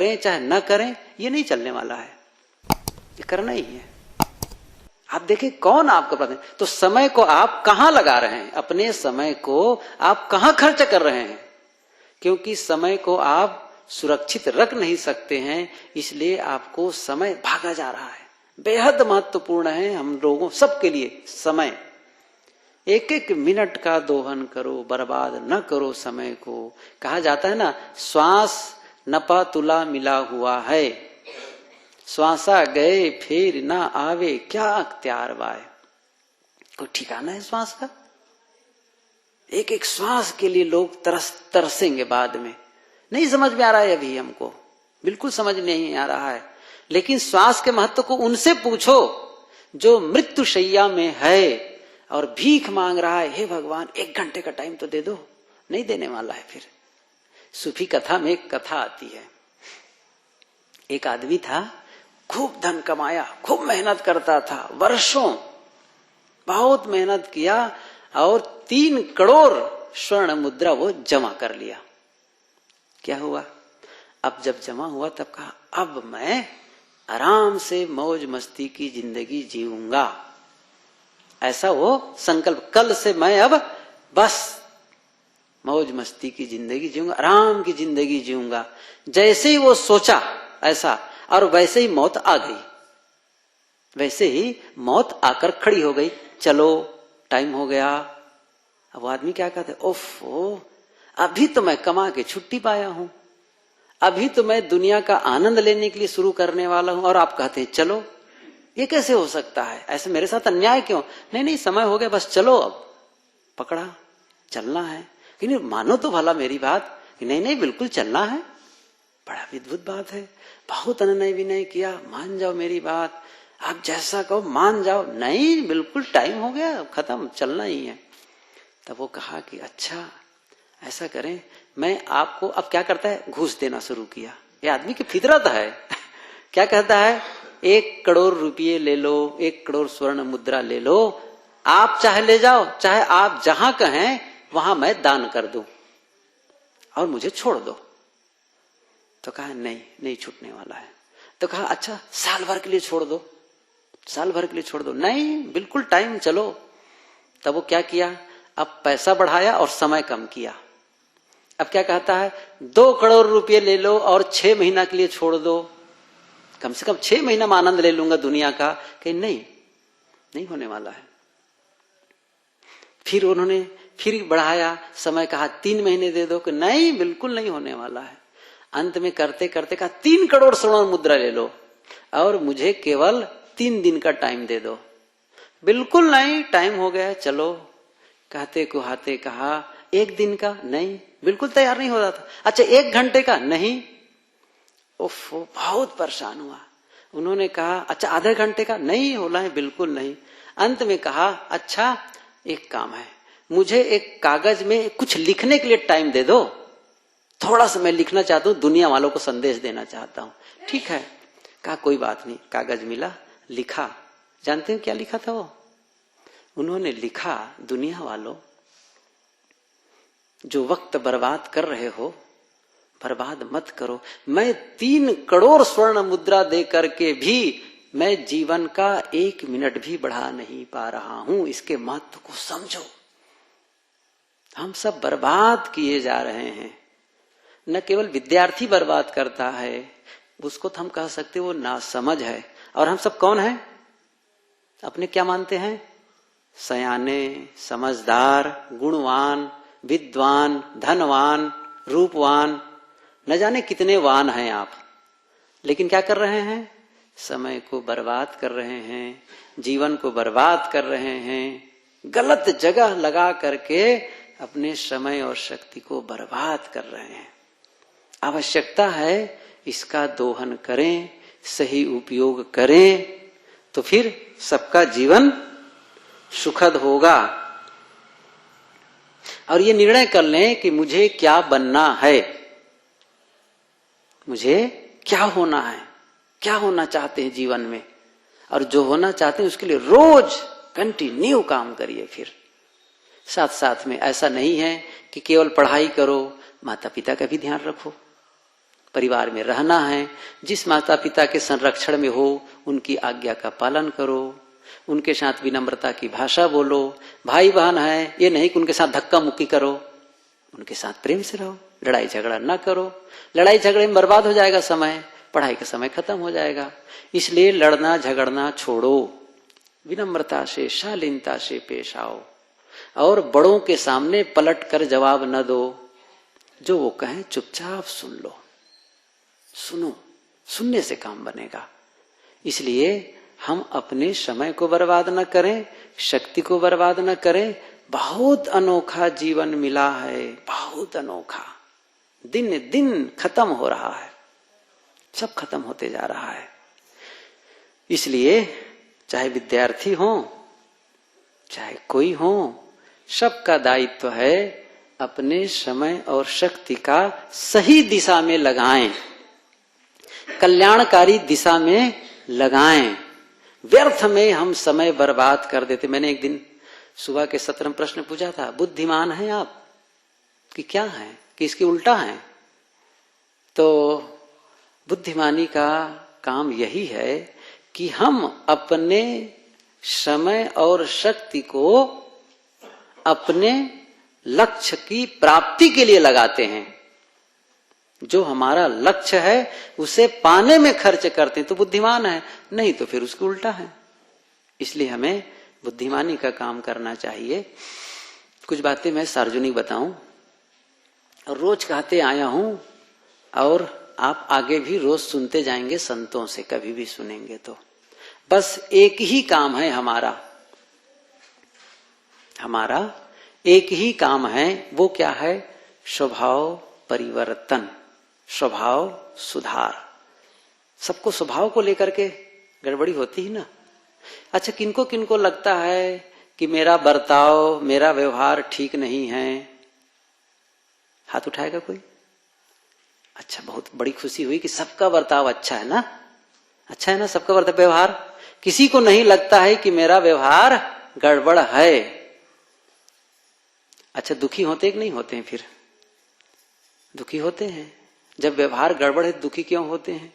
करें चाहे न करें, ये नहीं चलने वाला है, ये करना ही है। आप देखें कौन आपका प्राथमिक, तो समय को आप कहां लगा रहे हैं, अपने समय को आप कहां खर्च कर रहे हैं, क्योंकि समय को आप सुरक्षित रख नहीं सकते हैं, इसलिए आपको समय भागा जा रहा है। बेहद महत्वपूर्ण है हम लोगों सबके लिए समय। एक एक मिनट का दोहन करो, बर्बाद न करो समय को। कहा जाता है ना, श्वास नपा तुला मिला हुआ है, श्वासा गए फिर ना आवे, क्या अख्तियार बाय। कोई ठिकाना है श्वास का? एक एक श्वास के लिए लोग तरसेंगे बाद में। नहीं समझ में आ रहा है अभी हमको, बिल्कुल समझ नहीं आ रहा है। लेकिन श्वास के महत्व को उनसे पूछो जो मृत्यु शैया में है और भीख मांग रहा है, हे भगवान 1 घंटे का टाइम तो दे दो, नहीं देने वाला है। फिर सूफी कथा में एक कथा आती है, एक आदमी था, खूब धन कमाया, खूब मेहनत करता था, वर्षों बहुत मेहनत किया और 3 करोड़ स्वर्ण मुद्रा वो जमा कर लिया। क्या हुआ? अब जब जमा हुआ तब कहा अब मैं आराम से मौज मस्ती की जिंदगी जीऊंगा। ऐसा वो संकल्प, कल से मैं अब बस मौज मस्ती की जिंदगी जीऊंगा, आराम की जिंदगी जीऊंगा। जैसे ही वो सोचा ऐसा, और वैसे ही मौत आ गई, वैसे ही मौत आकर खड़ी हो गई। चलो टाइम हो गया। अब वो आदमी क्या कहते, ओफो अभी तो मैं कमा के छुट्टी पाया हूं, अभी तो मैं दुनिया का आनंद लेने के लिए शुरू करने वाला हूं, और आप कहते हैं चलो। ये कैसे हो सकता है? ऐसे मेरे साथ अन्याय क्यों? नहीं नहीं समय हो गया, बस चलो, अब पकड़ा, चलना है। कि नहीं, मानो तो भला मेरी बात कि नहीं नहीं बिल्कुल चलना है। बड़ा विद्भुत बात है, बहुत अनुनय विनय किया, मान जाओ मेरी बात, आप जैसा कहो मान जाओ। नहीं बिल्कुल टाइम हो गया, खत्म, चलना ही है। तब वो कहा कि अच्छा ऐसा करें, मैं आपको, अब क्या करता है, घूस देना शुरू किया। ये आदमी की फितरत है। क्या कहता है, 1 करोड़ रुपये ले लो, 1 करोड़ स्वर्ण मुद्रा ले लो, आप चाहे ले जाओ, चाहे आप जहां कहें वहां मैं दान कर दूं और मुझे छोड़ दो। तो कहा नहीं नहीं छूटने वाला है। तो कहा अच्छा साल भर के लिए छोड़ दो, साल भर के लिए छोड़ दो। नहीं बिल्कुल टाइम, चलो। तब वो क्या किया, अब पैसा बढ़ाया और समय कम किया। अब क्या कहता है, 2 करोड़ रुपये ले लो और 6 महीना के लिए छोड़ दो, कम से कम 6 महीना में आनंद ले लूंगा दुनिया का। कि नहीं नहीं होने वाला है। फिर उन्होंने फिर बढ़ाया समय, कहा 3 महीने दे दो। कि नहीं बिल्कुल नहीं होने वाला है। अंत में करते करते कहा 3 करोड़ स्वर्ण मुद्रा ले लो और मुझे केवल 3 दिन का टाइम दे दो। बिल्कुल नहीं, टाइम हो गया, चलो। कहते को हाथे कहा 1 दिन का, नहीं बिल्कुल तैयार नहीं हो रहा था। अच्छा 1 घंटे का, नहीं। उफ, बहुत परेशान हुआ। उन्होंने कहा अच्छा आधे घंटे का, नहीं हो रहा है, बिल्कुल नहीं। अंत में कहा अच्छा एक काम है, मुझे एक कागज में कुछ लिखने के लिए टाइम दे दो, थोड़ा सा मैं लिखना चाहता हूं, दुनिया वालों को संदेश देना चाहता हूं। ठीक है, कहा कोई बात नहीं। कागज मिला, लिखा। जानते हो क्या लिखा था वो? उन्होंने लिखा, दुनिया वालों जो वक्त बर्बाद कर रहे हो, बर्बाद मत करो। मैं 3 करोड़ स्वर्ण मुद्रा दे करके भी मैं जीवन का 1 मिनट भी बढ़ा नहीं पा रहा हूं। इसके महत्व को समझो। हम सब बर्बाद किए जा रहे हैं। न केवल विद्यार्थी बर्बाद करता है, उसको तो हम कह सकते वो नासमझ है। और हम सब कौन है? अपने क्या मानते हैं? सयाने, समझदार, गुणवान, विद्वान, धनवान, रूपवान, न जाने कितने वान हैं आप। लेकिन क्या कर रहे हैं? समय को बर्बाद कर रहे हैं, जीवन को बर्बाद कर रहे हैं, गलत जगह लगा करके अपने समय और शक्ति को बर्बाद कर रहे हैं। आवश्यकता है इसका दोहन करें, सही उपयोग करें, तो फिर सबका जीवन सुखद होगा। और ये निर्णय कर लें कि मुझे क्या बनना है, मुझे क्या होना है, क्या होना चाहते हैं जीवन में, और जो होना चाहते हैं उसके लिए रोज कंटिन्यू काम करिए। फिर साथ साथ में ऐसा नहीं है कि केवल पढ़ाई करो, माता पिता का भी ध्यान रखो, परिवार में रहना है, जिस माता पिता के संरक्षण में हो उनकी आज्ञा का पालन करो, उनके साथ विनम्रता की भाषा बोलो। भाई बहन है, ये नहीं कि उनके साथ धक्का मुक्की करो, उनके साथ प्रेम से रहो, लड़ाई झगड़ा ना करो। लड़ाई झगड़े में बर्बाद हो जाएगा समय, पढ़ाई का समय खत्म हो जाएगा। इसलिए लड़ना झगड़ना छोड़ो, विनम्रता से शालीनता से पेश आओ और बड़ों के सामने पलट कर जवाब न दो। जो वो कहें चुपचाप सुन लो, सुनो, सुनने से काम बनेगा। इसलिए हम अपने समय को बर्बाद न करें, शक्ति को बर्बाद न करें। बहुत अनोखा जीवन मिला है, बहुत अनोखा। दिन दिन खत्म हो रहा है, सब खत्म होते जा रहा है। इसलिए चाहे विद्यार्थी हो, चाहे कोई हो, सबका दायित्व है अपने समय और शक्ति का सही दिशा में लगाएं, कल्याणकारी दिशा में लगाएं। व्यर्थ में हम समय बर्बाद कर देते। मैंने एक दिन सुबह के सत्र में प्रश्न पूछा था, बुद्धिमान हैं आप कि क्या हैं, कि इसके उल्टा हैं? तो बुद्धिमानी का काम यही है कि हम अपने समय और शक्ति को अपने लक्ष्य की प्राप्ति के लिए लगाते हैं। जो हमारा लक्ष्य है उसे पाने में खर्च करते हैं तो बुद्धिमान है, नहीं तो फिर उसके उल्टा है। इसलिए हमें बुद्धिमानी का काम करना चाहिए। कुछ बातें मैं सार्वजनिक बताऊं, और रोज कहते आया हूं और आप आगे भी रोज सुनते जाएंगे संतों से, कभी भी सुनेंगे तो। बस एक ही काम है हमारा एक ही काम है। वो क्या है? स्वभाव परिवर्तन, स्वभाव सुधार। सबको स्वभाव को लेकर के गड़बड़ी होती है ना। अच्छा, किनको किनको लगता है कि मेरा बर्ताव, मेरा व्यवहार ठीक नहीं है? हाथ उठाएगा कोई? अच्छा, बहुत बड़ी खुशी हुई कि सबका बर्ताव अच्छा है ना, अच्छा है ना सबका बर्ताव, व्यवहार। किसी को नहीं लगता है कि मेरा व्यवहार गड़बड़ है। अच्छा, दुखी होते कि नहीं होते हैं? फिर दुखी होते हैं। जब व्यवहार गड़बड़ है दुखी क्यों होते हैं?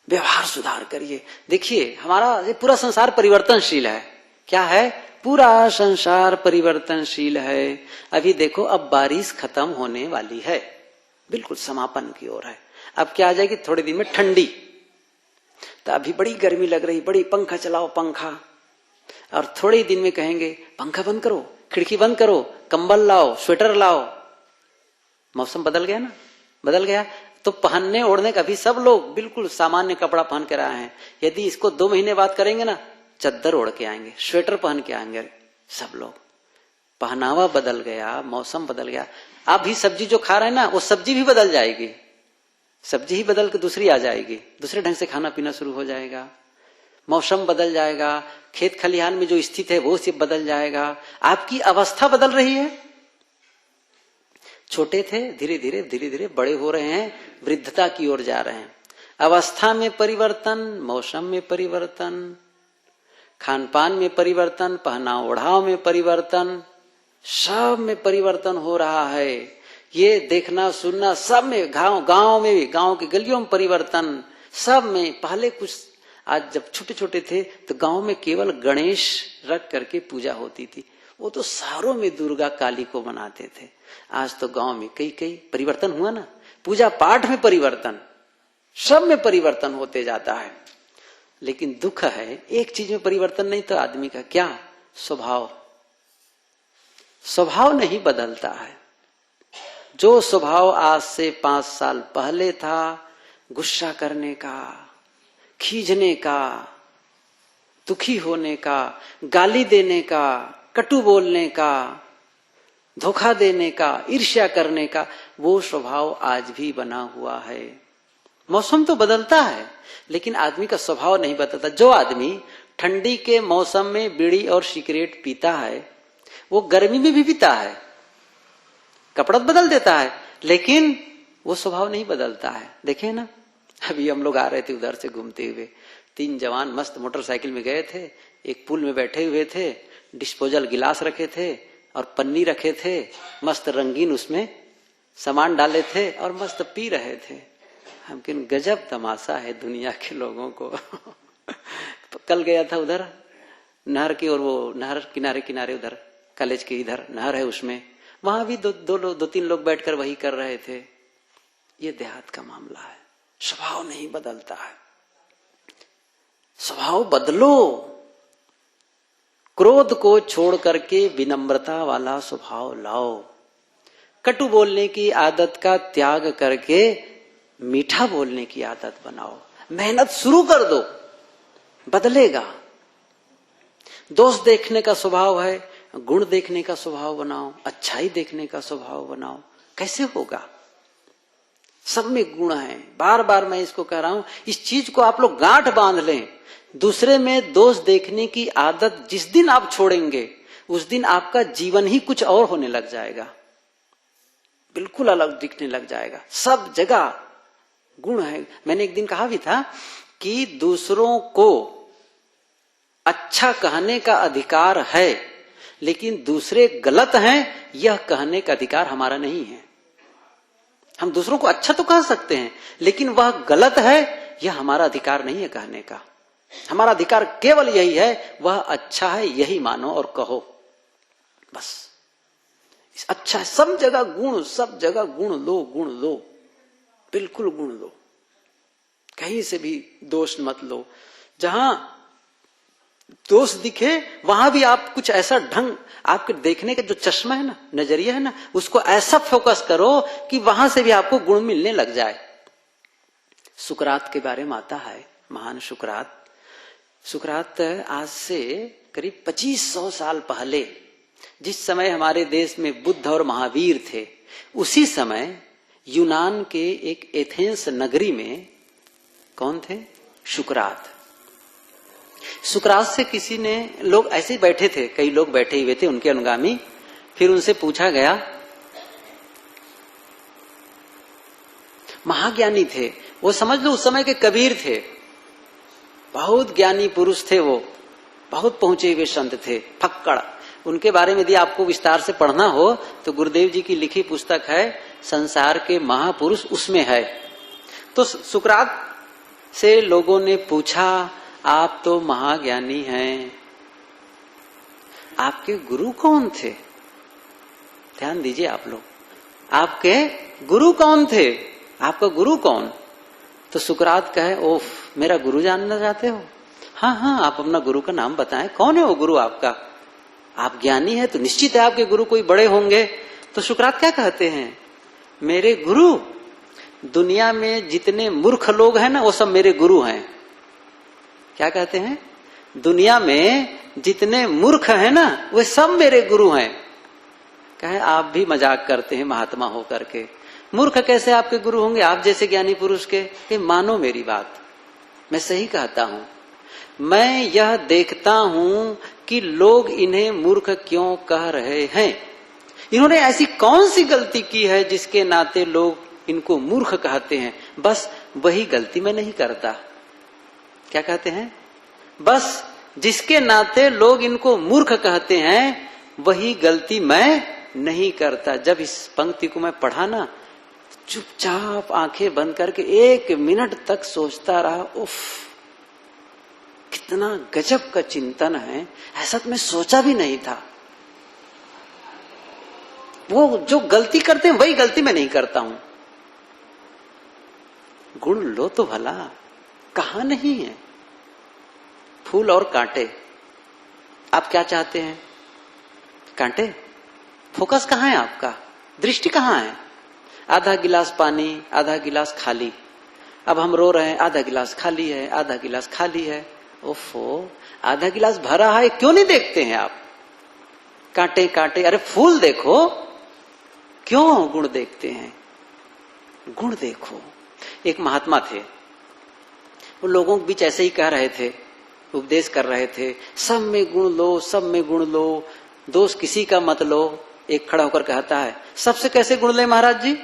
व्यवहार सुधार करिए। देखिए, हमारा ये पूरा संसार परिवर्तनशील है। क्या है? पूरा संसार परिवर्तनशील है। अभी देखो, अब बारिश खत्म होने वाली है, बिल्कुल समापन की ओर है। अब क्या आ जाएगी? थोड़े दिन में ठंडी। तो अभी बड़ी गर्मी लग रही, बड़ी पंखा चलाओ पंखा, और थोड़े ही दिन में कहेंगे पंखा बंद करो, खिड़की बंद करो, कंबल लाओ, स्वेटर लाओ। मौसम बदल गया ना, बदल गया। तो पहनने ओढ़ने का भी सब लोग बिल्कुल सामान्य कपड़ा पहन कर आए हैं। यदि इसको 2 महीने बाद करेंगे ना, चद्दर ओढ़ के आएंगे, स्वेटर पहन के आएंगे सब लोग। पहनावा बदल गया, मौसम बदल गया। आप भी सब्जी जो खा रहे हैं ना, वो सब्जी भी बदल जाएगी। सब्जी ही बदल के दूसरी आ जाएगी, दूसरे ढंग से खाना पीना शुरू हो जाएगा। मौसम बदल जाएगा, खेत खलिहान में जो स्थित है वो सिर्फ बदल जाएगा। आपकी अवस्था बदल रही है। छोटे थे, धीरे धीरे बड़े हो रहे हैं, वृद्धता की ओर जा रहे हैं। अवस्था में परिवर्तन, मौसम में परिवर्तन, खान पान में परिवर्तन, पहनाव ओढ़ाव में परिवर्तन, सब में परिवर्तन हो रहा है। ये देखना सुनना सब में, गांव में भी, गांव की गलियों में परिवर्तन, सब में। पहले कुछ, आज जब छोटे छोटे थे तो गांव में केवल गणेश रख करके पूजा होती थी। वो तो शहरों में दुर्गा काली को मनाते थे। आज तो गांव में कई परिवर्तन हुआ ना। पूजा पाठ में परिवर्तन, सब में परिवर्तन होते जाता है। लेकिन दुख है, एक चीज में परिवर्तन नहीं तो आदमी का क्या? स्वभाव। स्वभाव नहीं बदलता है। जो स्वभाव आज से 5 साल पहले था, गुस्सा करने का, खींचने का, दुखी होने का, गाली देने का, कटु बोलने का, धोखा देने का, ईर्ष्या करने का, वो स्वभाव आज भी बना हुआ है। मौसम तो बदलता है लेकिन आदमी का स्वभाव नहीं बदलता। जो आदमी ठंडी के मौसम में बीड़ी और सिगरेट पीता है वो गर्मी में भी पीता है, कपड़ा बदल देता है, लेकिन वो स्वभाव नहीं बदलता है। देखे ना, अभी हम लोग आ रहे थे उधर से घूमते हुए, 3 जवान मस्त मोटरसाइकिल में गए थे, एक पुल में बैठे हुए थे, डिस्पोजल गिलास रखे थे और पन्नी रखे थे, मस्त रंगीन उसमें सामान डाले थे और मस्त पी रहे थे। हमकिन गजब तमाशा है दुनिया के लोगों को। कल गया था उधर नहर की, और वो नहर किनारे किनारे उधर कॉलेज के इधर नहर है, उसमें वहां भी दो तीन लोग बैठकर वही कर रहे थे। ये देहात का मामला है। स्वभाव नहीं बदलता है। स्वभाव बदलो। क्रोध को छोड़ करके विनम्रता वाला स्वभाव लाओ। कटु बोलने की आदत का त्याग करके मीठा बोलने की आदत बनाओ। मेहनत शुरू कर दो, बदलेगा। दोष देखने का स्वभाव है, गुण देखने का स्वभाव बनाओ, अच्छाई देखने का स्वभाव बनाओ। कैसे होगा? सब में गुण है। बार बार मैं इसको कह रहा हूं, इस चीज को आप लोग गांठ बांध लें। दूसरे में दोष देखने की आदत जिस दिन आप छोड़ेंगे, उस दिन आपका जीवन ही कुछ और होने लग जाएगा, बिल्कुल अलग दिखने लग जाएगा। सब जगह गुण है। मैंने एक दिन कहा भी था कि दूसरों को अच्छा कहने का अधिकार है, लेकिन दूसरे गलत हैं यह कहने का अधिकार हमारा नहीं है। हम दूसरों को अच्छा तो कह सकते हैं, लेकिन वह गलत है यह हमारा अधिकार नहीं है कहने का। हमारा अधिकार केवल यही है, वह अच्छा है यही मानो और कहो, बस। अच्छा है, सब जगह गुण, सब जगह गुण लो, गुण लो, बिल्कुल गुण लो। कहीं से भी दोष मत लो। जहां दोष दिखे वहां भी आप कुछ ऐसा ढंग, आपके देखने का जो चश्मा है ना, नजरिया है ना, उसको ऐसा फोकस करो कि वहां से भी आपको गुण मिलने लग जाए। सुकरात के बारे में आता है, महान सुकरात। सुकरात आज से करीब 2500 साल पहले, जिस समय हमारे देश में बुद्ध और महावीर थे, उसी समय यूनान के एक एथेंस नगरी में कौन थे? सुकरात। सुकरात से किसी ने, लोग ऐसे ही बैठे थे, कई लोग बैठे हुए थे उनके अनुगामी। फिर उनसे पूछा गया, महाज्ञानी थे वो, समझ लो उस समय के कबीर थे, बहुत ज्ञानी पुरुष थे वो, बहुत पहुंचे हुए संत थे, फक्कड़। उनके बारे में यदि आपको विस्तार से पढ़ना हो तो गुरुदेव जी की लिखी पुस्तक है संसार के महापुरुष, उसमें है। तो सुकरात से लोगों ने पूछा, आप तो महाज्ञानी हैं, आपके गुरु कौन थे? ध्यान दीजिए आप लोग, आपके गुरु कौन थे? आपका गुरु कौन? तो सुकरात कहे, ओफ, मेरा गुरु जानना चाहते हो? हाँ हाँ, आप अपना गुरु का नाम बताएं, कौन है वो गुरु आपका? आप ज्ञानी है तो निश्चित है आपके गुरु कोई बड़े होंगे। तो सुकरात क्या कहते हैं? मेरे गुरु, दुनिया में जितने मूर्ख लोग हैं ना, वो सब मेरे गुरु हैं। क्या कहते हैं? दुनिया में जितने मूर्ख हैं ना, वे सब मेरे गुरु हैं। कहे, आप भी मजाक करते हैं महात्मा होकर के। मूर्ख कैसे आपके गुरु होंगे, आप जैसे ज्ञानी पुरुष के? कि मानो मेरी बात, मैं सही कहता हूं। मैं यह देखता हूं कि लोग इन्हें मूर्ख क्यों कह रहे हैं। इन्होंने ऐसी कौन सी गलती की है जिसके नाते लोग इनको मूर्ख कहते हैं? बस वही गलती मैं नहीं करता। क्या कहते हैं? बस जिसके नाते लोग इनको मूर्ख कहते हैं, वही गलती मैं नहीं करता। जब इस पंक्ति को मैं पढ़ा ना, चुपचाप आंखें बंद करके 1 मिनट तक सोचता रहा, उफ, कितना गजब का चिंतन है, ऐसा तो मैं सोचा भी नहीं था। वो जो गलती करते हैं वही गलती मैं नहीं करता हूं। गुण लो तो भला, कहां नहीं है? फूल और कांटे, आप क्या चाहते हैं? कांटे? फोकस कहां है आपका? दृष्टि कहां है? आधा गिलास पानी, आधा गिलास खाली। अब हम रो रहे हैं, आधा गिलास खाली है, आधा गिलास खाली है। ओफो, आधा गिलास भरा है क्यों नहीं देखते हैं आप? कांटे कांटे, अरे फूल देखो, क्यों गुण देखते हैं? गुण देखो। एक महात्मा थे, वो लोगों के बीच ऐसे ही कह रहे थे, उपदेश कर रहे थे, सब में गुण लो, सब में गुण लो, दोष किसी का मत लो। एक खड़ा होकर कहता है, सबसे कैसे गुण ले महाराज जी?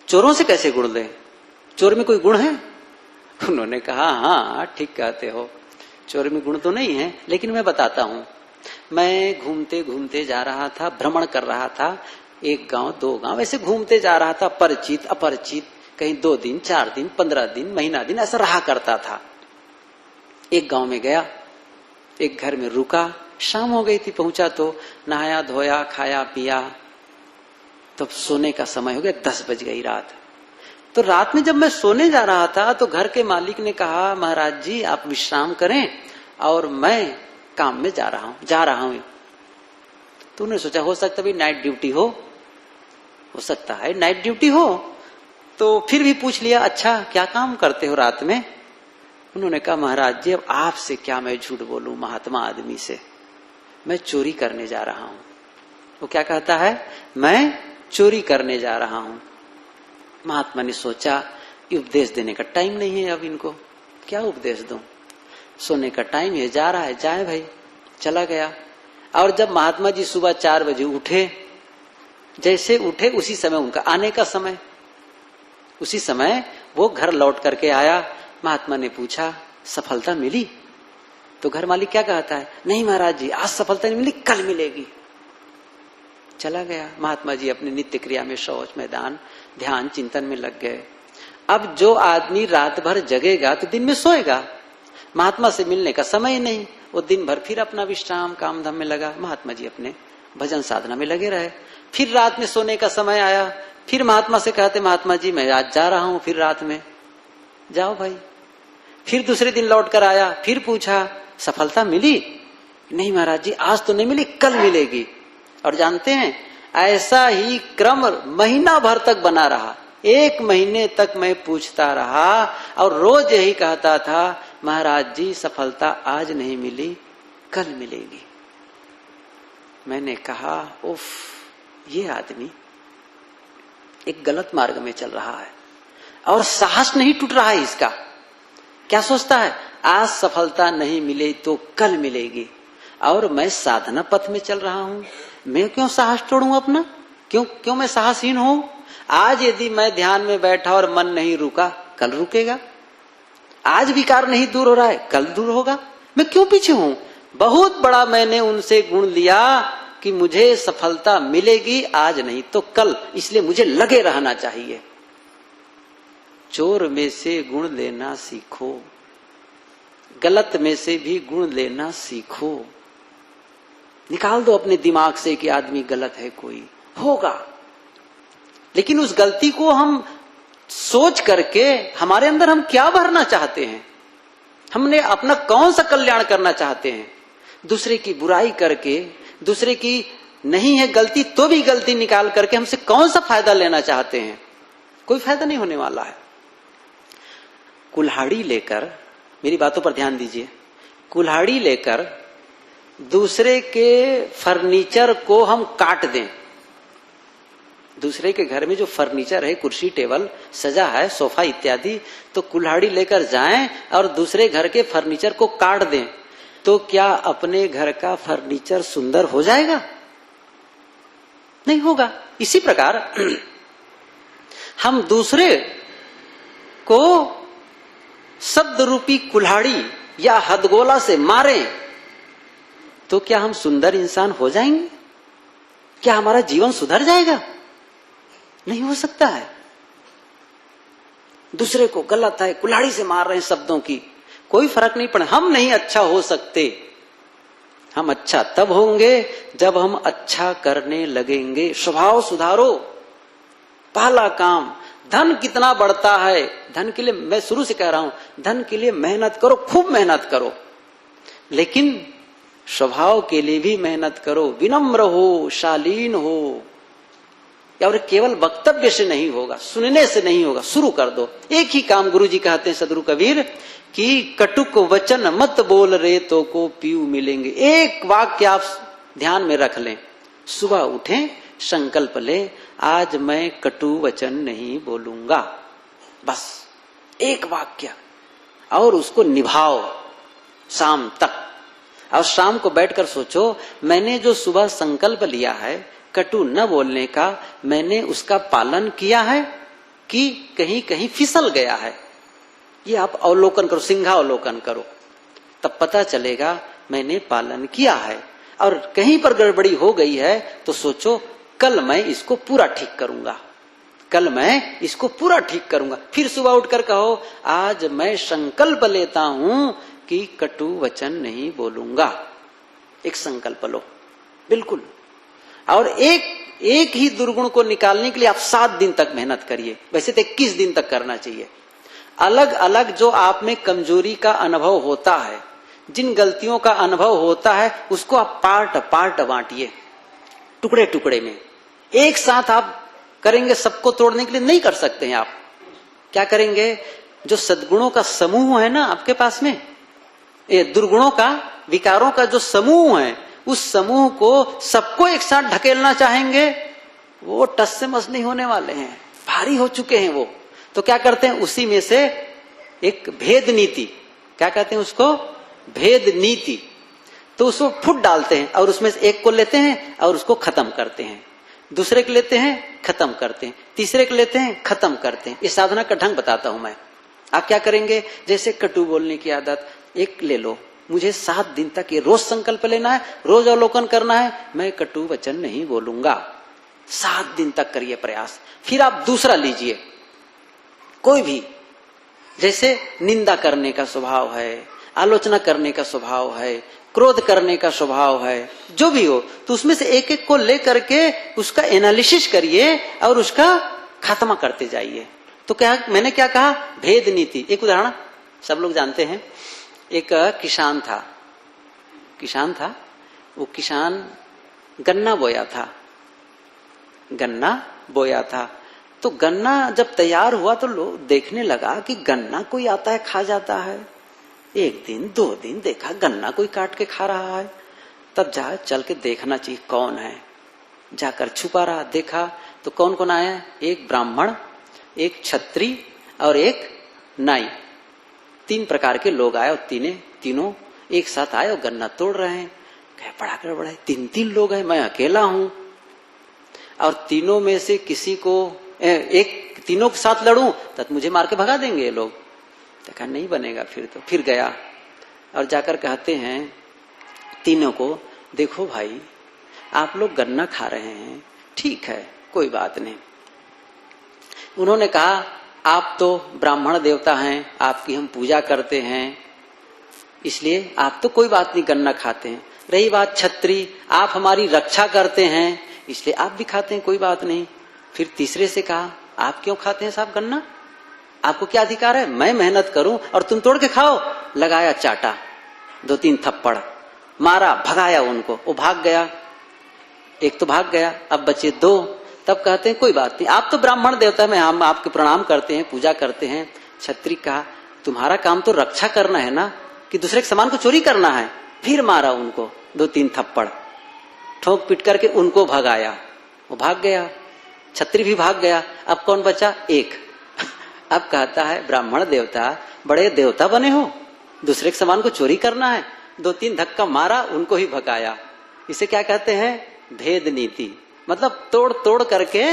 चोरों से कैसे गुण ले? चोर में कोई गुण है? उन्होंने कहा, हाँ ठीक कहते हो, चोर में गुण तो नहीं है, लेकिन मैं बताता हूं। मैं घूमते घूमते जा रहा था, भ्रमण कर रहा था, एक गांव 2 गांव ऐसे घूमते जा रहा था, परिचित अपरिचित, कहीं 2 दिन 4 दिन 15 दिन महीना दिन ऐसा रहा करता था। एक गांव में गया, एक घर में रुका, शाम हो गई थी, पहुंचा तो नहाया धोया खाया पिया, तब सोने का समय हो गया, 10 बज गई रात। तो रात में जब मैं सोने जा रहा था तो घर के मालिक ने कहा, महाराज जी आप विश्राम करें और मैं काम में जा रहा हूं। तो उन्होंने सोचा हो सकता है नाइट ड्यूटी हो सकता है नाइट ड्यूटी हो। तो फिर भी पूछ लिया, अच्छा क्या काम करते हो रात में? उन्होंने कहा, महाराज जी अब आपसे क्या मैं झूठ बोलूं, महात्मा आदमी से, मैं चोरी करने जा रहा हूं। वो क्या कहता है, मैं चोरी करने जा रहा हूं। महात्मा ने सोचा उपदेश देने का टाइम नहीं है, अब इनको क्या उपदेश दूं, सोने का टाइम है, जा रहा है, जाए भाई। चला गया। और जब महात्मा जी सुबह 4 बजे उठे, जैसे उठे उसी समय उनका आने का समय, उसी समय वो घर लौट करके आया। महात्मा ने पूछा, सफलता मिली? तो घर मालिक क्या कहता है, नहीं महाराज जी आज सफलता नहीं मिली, कल मिलेगी। चला गया। महात्मा जी अपनी नित्य क्रिया में, शौच मैदान, ध्यान चिंतन में लग गए। अब जो आदमी रात भर जगेगा तो दिन में सोएगा, महात्मा से मिलने का समय नहीं, वो दिन भर फिर अपना विश्राम काम धाम में लगा। महात्मा जी अपने भजन साधना में लगे रहे। फिर रात में सोने का समय आया, फिर महात्मा से कहते, महात्मा जी मैं आज जा रहा हूं, फिर रात में जाओ भाई। फिर दूसरे दिन लौट कर आया, फिर पूछा, सफलता मिली? नहीं महाराज जी आज तो नहीं मिली, कल मिलेगी। और जानते हैं ऐसा ही क्रम महीना भर तक बना रहा। 1 महीने तक मैं पूछता रहा और रोज यही कहता था, महाराज जी सफलता आज नहीं मिली, कल मिलेगी। मैंने कहा, उफ, ये आदमी एक गलत मार्ग में चल रहा है और साहस नहीं टूट रहा है इसका। क्या सोचता है, आज सफलता नहीं मिले तो कल मिलेगी, और मैं साधना पथ में चल रहा हूं, मैं क्यों साहस तोड़ूं अपना, क्यों मैं साहसहीन हूं? आज यदि मैं ध्यान में बैठा और मन नहीं रुका, कल रुकेगा। आज विकार नहीं दूर हो रहा है, कल दूर होगा। मैं क्यों पीछे हूं? बहुत बड़ा मैंने उनसे गुण लिया कि मुझे सफलता मिलेगी, आज नहीं तो कल, इसलिए मुझे लगे रहना चाहिए। चोर में से गुण लेना सीखो, गलत में से भी गुण लेना सीखो। निकाल दो अपने दिमाग से कि आदमी गलत है, कोई होगा, लेकिन उस गलती को हम सोच करके हमारे अंदर हम क्या भरना चाहते हैं, हमने अपना कौन सा कल्याण करना चाहते हैं? दूसरे की बुराई करके, दूसरे की नहीं है गलती तो भी गलती निकाल करके हमसे कौन सा फायदा लेना चाहते हैं? कोई फायदा नहीं होने वाला है। कुल्हाड़ी लेकर, मेरी बातों पर ध्यान दीजिए, कुल्हाड़ी लेकर दूसरे के फर्नीचर को हम काट दें, दूसरे के घर में जो फर्नीचर है, कुर्सी टेबल सजा है, सोफा इत्यादि, तो कुल्हाड़ी लेकर जाएं और दूसरे घर के फर्नीचर को काट दें, तो क्या अपने घर का फर्नीचर सुंदर हो जाएगा? नहीं होगा। इसी प्रकार हम दूसरे को शब्द रूपी कुल्हाड़ी या हथगोला से मारें तो क्या हम सुंदर इंसान हो जाएंगे? क्या हमारा जीवन सुधर जाएगा? नहीं हो सकता है। दूसरे को गलत है कुल्हाड़ी से मार रहे हैं शब्दों की, कोई फर्क नहीं पड़े। हम नहीं अच्छा हो सकते, हम अच्छा तब होंगे जब हम अच्छा करने लगेंगे। स्वभाव सुधारो, पहला काम। धन कितना बढ़ता है, धन के लिए मैं शुरू से कह रहा हूं, धन के लिए मेहनत करो, खूब मेहनत करो, लेकिन स्वभाव के लिए भी मेहनत करो। विनम्र हो, शालीन हो, और केवल वक्तव्य से नहीं होगा, सुनने से नहीं होगा, शुरू कर दो। एक ही काम गुरुजी कहते हैं सदगुरु कबीर कि कटुक वचन मत बोल रे तो को पीऊ मिलेंगे। एक वाक्य आप ध्यान में रख लें, सुबह उठें, संकल्प लें, आज मैं कटु वचन नहीं बोलूंगा, बस एक वाक्य, और उसको निभाओ शाम तक। और शाम को बैठकर सोचो, मैंने जो सुबह संकल्प लिया है कटु न बोलने का, मैंने उसका पालन किया है कि कहीं कहीं फिसल गया है? ये आप अवलोकन करो, सिंहावलोकन करो, तब पता चलेगा मैंने पालन किया है। और कहीं पर गड़बड़ी हो गई है तो सोचो कल मैं इसको पूरा ठीक करूंगा, कल मैं इसको पूरा ठीक करूंगा। फिर सुबह उठकर कहो आज मैं संकल्प लेता हूं कि कटु वचन नहीं बोलूंगा। एक संकल्प लो बिल्कुल। और एक ही दुर्गुण को निकालने के लिए आप 7 दिन तक मेहनत करिए। वैसे तो 21 दिन तक करना चाहिए। अलग अलग जो आप में कमजोरी का अनुभव होता है, जिन गलतियों का अनुभव होता है, उसको आप पार्ट पार्ट बांटिए, टुकड़े टुकड़े में। एक साथ आप करेंगे सबको तोड़ने के लिए नहीं कर सकते हैं। आप क्या करेंगे, जो सद्गुणों का समूह है ना आपके पास में, ये दुर्गुणों का, विकारों का जो समूह है, उस समूह को सबको एक साथ ढकेलना चाहेंगे, वो टस से मस नहीं होने वाले हैं, भारी हो चुके हैं वो। तो क्या करते हैं, उसी में से एक भेद नीति, क्या कहते हैं उसको, भेद नीति, तो उसको फुट डालते हैं और उसमें से एक को लेते हैं और उसको खत्म करते हैं, दूसरे को लेते हैं खत्म करते हैं, तीसरे को लेते हैं खत्म करते हैं। इस साधना का ढंग बताता हूं मैं। आप क्या करेंगे, जैसे कटु बोलने की आदत एक ले लो, मुझे 7 दिन तक ये रोज संकल्प लेना है, रोज अवलोकन करना है, मैं कटु वचन नहीं बोलूंगा। 7 दिन तक करिए प्रयास। फिर आप दूसरा लीजिए, कोई भी, जैसे निंदा करने का स्वभाव है, आलोचना करने का स्वभाव है, क्रोध करने का स्वभाव है, जो भी हो, तो उसमें से एक एक को लेकर के उसका एनालिसिस करिए और उसका खात्मा करते जाइए। तो क्या मैंने क्या कहा, भेद नीति। एक उदाहरण सब लोग जानते हैं, एक किसान था, वो किसान गन्ना बोया था। तो गन्ना जब तैयार हुआ तो लोग देखने लगा कि गन्ना कोई आता है खा जाता है। 1 दिन 2 दिन देखा गन्ना कोई काट के खा रहा है, तब जा चल के देखना चाहिए कौन है। जाकर छुपा रहा, देखा तो कौन कौन आया, एक ब्राह्मण, एक क्षत्रिय और एक नाई, 3 प्रकार के लोग आए और तीनों एक साथ आए और गन्ना तोड़ रहे हैं। कहे बड़ा गड़बड़ है, 3 लोग हैं, मैं अकेला हूं और तीनों में से किसी को तीनों के साथ लड़ूं तो मुझे मार के भगा देंगे ये लोग। तो कहा नहीं बनेगा। फिर गया और जाकर कहते हैं तीनों को, देखो भाई आप लोग गन्ना खा रहे हैं, ठीक है कोई बात नहीं। उन्होंने कहा आप तो ब्राह्मण देवता हैं, आपकी हम पूजा करते हैं, इसलिए आप तो कोई बात नहीं गन्ना खाते हैं। रही बात क्षत्रिय, आप हमारी रक्षा करते हैं, इसलिए आप भी खाते हैं, कोई बात नहीं। फिर तीसरे से कहा आप क्यों खाते हैं साहब गन्ना, आपको क्या अधिकार है, मैं मेहनत करूं और तुम तोड़ के खाओ। लगाया चाटा, 2-3 थप्पड़ मारा, भगाया उनको, वो भाग गया, एक तो भाग गया, अब बचे 2। तब कहते हैं कोई बात नहीं, आप तो ब्राह्मण देवता में, हम आपके प्रणाम करते हैं, पूजा करते हैं। क्षत्रिय कहा तुम्हारा काम तो रक्षा करना है ना, कि दूसरे के सामान को चोरी करना है। फिर मारा उनको 2-3 थप्पड़, ठोक पीट करके उनको भगाया, वो भाग गया, क्षत्रिय भी भाग गया। अब कौन बचा, एक। अब कहता है ब्राह्मण देवता बड़े देवता बने हो, दूसरे के सामान को चोरी करना है, 2-3 धक्का मारा, उनको ही भगाया। इसे क्या कहते हैं, भेद नीति, मतलब तोड़ तोड़ करके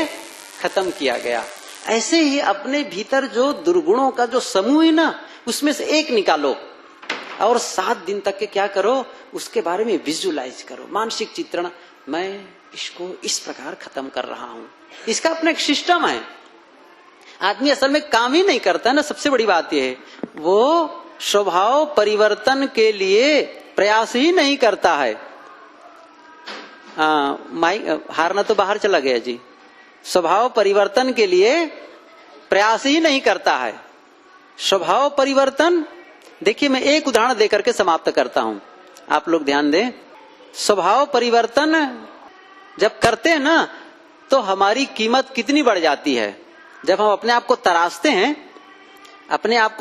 खत्म किया गया। ऐसे ही अपने भीतर जो दुर्गुणों का जो समूह है ना, उसमें से एक निकालो और 7 दिन तक के क्या करो, उसके बारे में विजुअलाइज करो, मानसिक चित्रण, मैं इसको इस प्रकार खत्म कर रहा हूं। इसका अपना एक सिस्टम है। आदमी असल में काम ही नहीं करता ना, सबसे बड़ी बात यह है, वो स्वभाव परिवर्तन के लिए प्रयास ही नहीं करता है। हारना तो बाहर चला गया जी। स्वभाव परिवर्तन के लिए प्रयास ही नहीं करता है। स्वभाव परिवर्तन, देखिए मैं एक उदाहरण देकर के समाप्त करता हूं, आप लोग ध्यान दें। स्वभाव परिवर्तन जब करते हैं ना, तो हमारी कीमत कितनी बढ़ जाती है। जब हम अपने आप को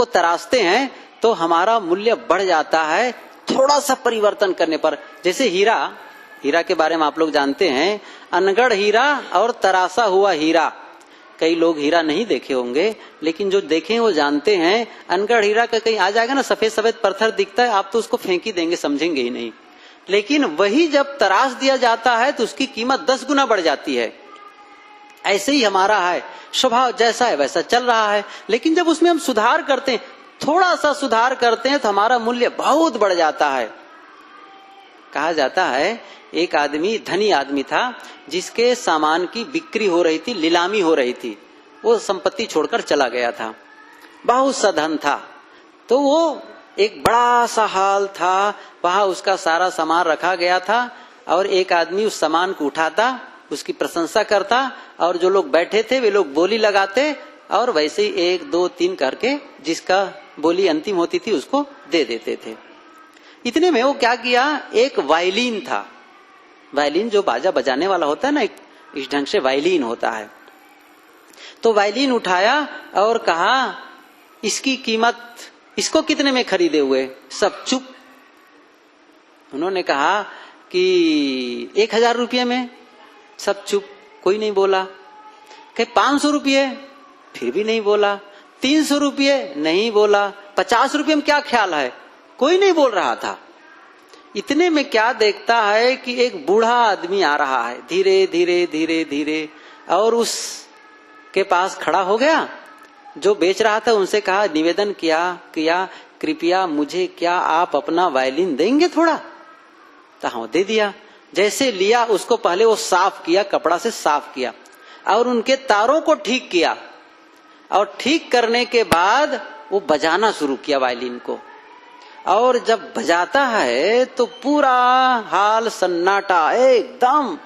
तराशते हैं तो हमारा मूल्य बढ़ जाता है थोड़ा सा परिवर्तन करने पर। जैसे हीरा के बारे में आप लोग जानते हैं, अनगढ़ हीरा और तराशा हुआ हीरा। कई लोग हीरा नहीं देखे होंगे, लेकिन जो देखे वो जानते हैं। अनगढ़ हीरा का कहीं आ जाएगा ना, सफेद सफेद पत्थर दिखता है, आप तो उसको फेंक ही देंगे, समझेंगे ही नहीं। लेकिन वही जब तराश दिया जाता है तो उसकी कीमत 10 गुना बढ़ जाती है। ऐसे ही हमारा है, स्वभाव जैसा है वैसा चल रहा है, लेकिन जब उसमें हम सुधार करते हैं, थोड़ा सा सुधार करते हैं, तो हमारा मूल्य बहुत बढ़ जाता है। कहा जाता है एक आदमी धनी आदमी था जिसके सामान की बिक्री हो रही थी, नीलामी हो रही थी। वो संपत्ति छोड़कर चला गया था, बहुत सा धन था। तो वो एक बड़ा सा हॉल था, वहां उसका सारा सामान रखा गया था और एक आदमी उस सामान को उठाता, उसकी प्रशंसा करता और जो लोग बैठे थे वे लोग बोली लगाते और वैसे ही 1 2 3 करके जिसका बोली अंतिम होती थी उसको दे देते थे। इतने में वो क्या किया, एक वायलिन था, वायलिन जो बाजा बजाने वाला होता है ना, इस ढंग से वायलिन होता है। तो वायलिन उठाया और कहा इसकी कीमत, इसको कितने में खरीदे हुए? सब चुप। उन्होंने कहा कि 1000 रुपये में। सब चुप, कोई नहीं बोला। कहे 500 रुपये, फिर भी नहीं बोला। 300 रुपये, नहीं बोला। 50 रुपये में क्या ख्याल है? कोई नहीं बोल रहा था। इतने में क्या देखता है कि एक बूढ़ा आदमी आ रहा है, धीरे धीरे धीरे धीरे, और उसके पास खड़ा हो गया। जो बेच रहा था उनसे कहा, निवेदन किया कृपया मुझे क्या आप अपना वायलिन देंगे थोड़ा? तो हाँ, दे दिया। जैसे लिया उसको पहले वो साफ किया, कपड़ा से साफ किया और उनके तारों को ठीक किया और ठीक करने के बाद वो बजाना शुरू किया वायलिन को। और जब बजाता है तो पूरा हाल सन्नाटा, एकदम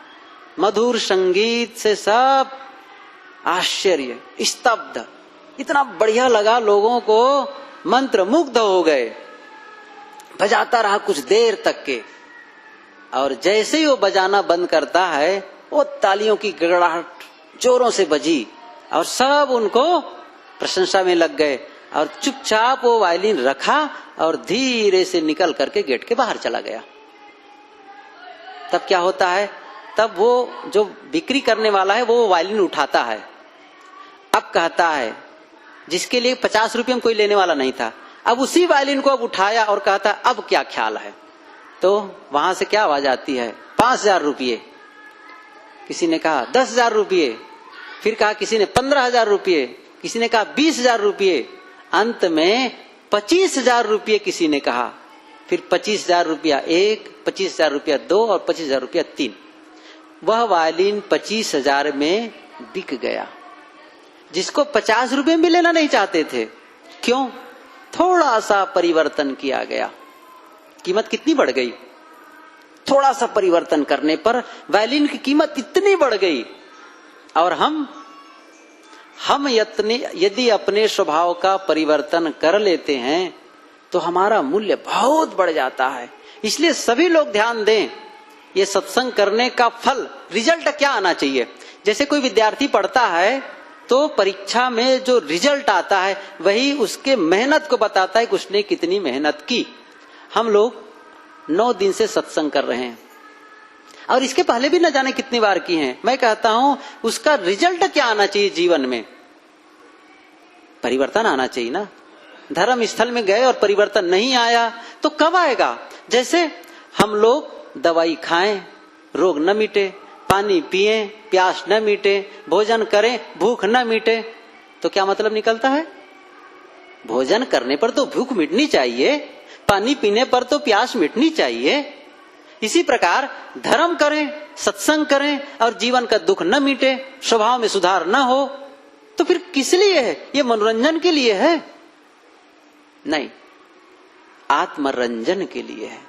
मधुर संगीत से सब आश्चर्य, स्तब्ध। इतना बढ़िया लगा, लोगों को मंत्र मुग्ध हो गए। बजाता रहा कुछ देर तक के, और जैसे ही वो बजाना बंद करता है वो तालियों की गड़गड़ाहट जोरों से बजी और सब उनको प्रशंसा में लग गए और चुपचाप वो वायलिन रखा और धीरे से निकल करके गेट के बाहर चला गया। तब क्या होता है, तब वो जो बिक्री करने वाला है वो वायलिन उठाता है। अब कहता है, जिसके लिए 50 रुपये में कोई लेने वाला नहीं था, अब उसी वायलिन को अब उठाया और कहता अब क्या ख्याल है? तो वहां से क्या आवाज आती है, 5000 रुपये। किसी ने कहा 10,000 रुपये, फिर कहा किसी ने 15,000 रुपये, किसी ने कहा 20,000 रुपये, अंत में 25,000 रुपये किसी ने कहा। फिर 25,000 रुपया 1, 25,000 रुपया 2 और 25,000 रुपया 3। वह वायलिन 25,000 में बिक गया, जिसको 50 रुपये में लेना नहीं चाहते थे। क्यों? थोड़ा सा परिवर्तन किया गया। कीमत कितनी बढ़ गई? थोड़ा सा परिवर्तन करने पर वायलिन की कीमत इतनी बढ़ गई। और हम यदि अपने स्वभाव का परिवर्तन कर लेते हैं तो हमारा मूल्य बहुत बढ़ जाता है। इसलिए सभी लोग ध्यान दें, ये सत्संग करने का फल, रिजल्ट क्या आना चाहिए। जैसे कोई विद्यार्थी पढ़ता है तो परीक्षा में जो रिजल्ट आता है वही उसके मेहनत को बताता है कि उसने कितनी मेहनत की। हम लोग 9 दिन से सत्संग कर रहे हैं और इसके पहले भी न जाने कितनी बार की हैं। मैं कहता हूं उसका रिजल्ट क्या आना चाहिए जीवन में? परिवर्तन आना चाहिए ना। धर्म स्थल में गए और परिवर्तन नहीं आया तो कब आएगा? जैसे हम लोग दवाई खाएं, रोग न मिटे, पानी पिएं, प्यास न मिटे, भोजन करें, भूख न मिटे, तो क्या मतलब निकलता है? भोजन करने पर तो भूख मिटनी चाहिए, पानी पीने पर तो प्यास मिटनी चाहिए। इसी प्रकार धर्म करें, सत्संग करें और जीवन का दुख न मिटे, स्वभाव में सुधार न हो, तो फिर किस लिए है? ये मनोरंजन के लिए है? नहीं, आत्मरंजन के लिए है,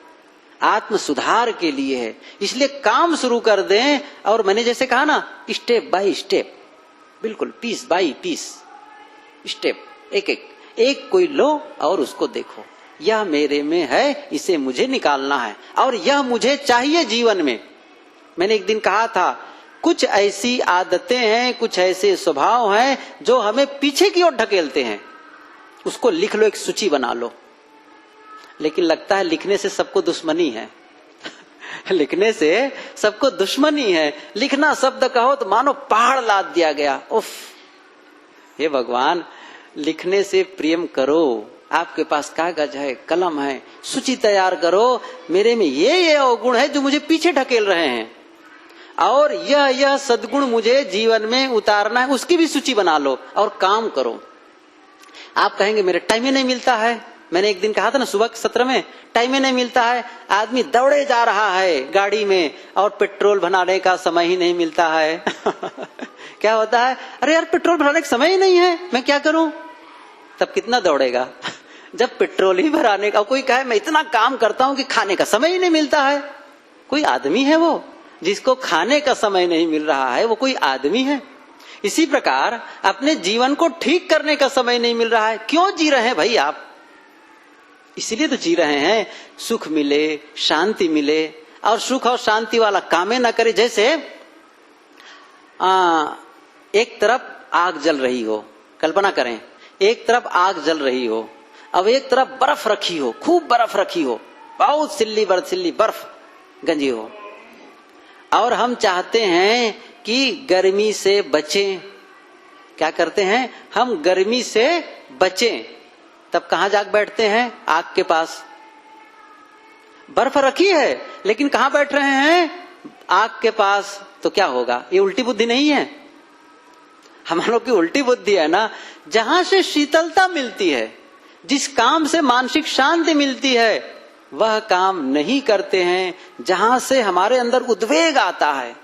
आत्म सुधार के लिए है। इसलिए काम शुरू कर दें। और मैंने जैसे कहा ना, स्टेप बाय स्टेप, बिल्कुल पीस बाय पीस, स्टेप एक कोई लो और उसको देखो, यह मेरे में है, इसे मुझे निकालना है और यह मुझे चाहिए जीवन में। मैंने एक दिन कहा था, कुछ ऐसी आदतें हैं, कुछ ऐसे स्वभाव हैं जो हमें पीछे की ओर ढकेलते हैं। उसको लिख लो, एक सूची बना लो। लेकिन लगता है लिखने से सबको दुश्मनी है लिखने से सबको दुश्मनी है। लिखना शब्द कहो तो मानो पहाड़ लाद दिया गया। उफ, हे भगवान, लिखने से प्रेम करो। आपके पास कागज है, कलम है, सूची तैयार करो। मेरे में ये अवगुण है जो मुझे पीछे ढकेल रहे हैं और यह सद्गुण मुझे जीवन में उतारना है, उसकी भी सूची बना लो और काम करो। आप कहेंगे मेरे टाइम ही नहीं मिलता है, मैंने एक दिन कहा था ना सुबह के सत्र में, टाइम ही नहीं मिलता है, आदमी दौड़े जा रहा है गाड़ी में और पेट्रोल भराने का समय ही नहीं मिलता है। क्या होता है, अरे यार पेट्रोल भराने का समय ही नहीं है, मैं क्या करूं? तब कितना दौड़ेगा? जब पेट्रोल ही भराने का, कोई कहे मैं इतना काम करता हूं कि खाने का समय ही नहीं मिलता है। कोई आदमी है वो जिसको खाने का समय नहीं मिल रहा है? वो कोई आदमी है? इसी प्रकार अपने जीवन को ठीक करने का समय नहीं मिल रहा है। क्यों जी रहे हैं भाई आप? इसीलिए तो जी रहे हैं, सुख मिले, शांति मिले, और सुख और शांति वाला कामे ना करे। जैसे एक तरफ आग जल रही हो, कल्पना करें, एक तरफ आग जल रही हो, अब एक तरफ बर्फ रखी हो, खूब बर्फ रखी हो, बहुत सिल्ली बर्फ गंजी हो, और हम चाहते हैं कि गर्मी से बचें। क्या करते हैं हम? गर्मी से बचें। तब कहां जाग बैठते हैं? आग के पास। बर्फ रखी है लेकिन कहां बैठ रहे हैं? आग के पास। तो क्या होगा? ये उल्टी बुद्धि नहीं है? हम लोग की उल्टी बुद्धि है ना। जहां से शीतलता मिलती है, जिस काम से मानसिक शांति मिलती है, वह काम नहीं करते हैं। जहां से हमारे अंदर उद्वेग आता है,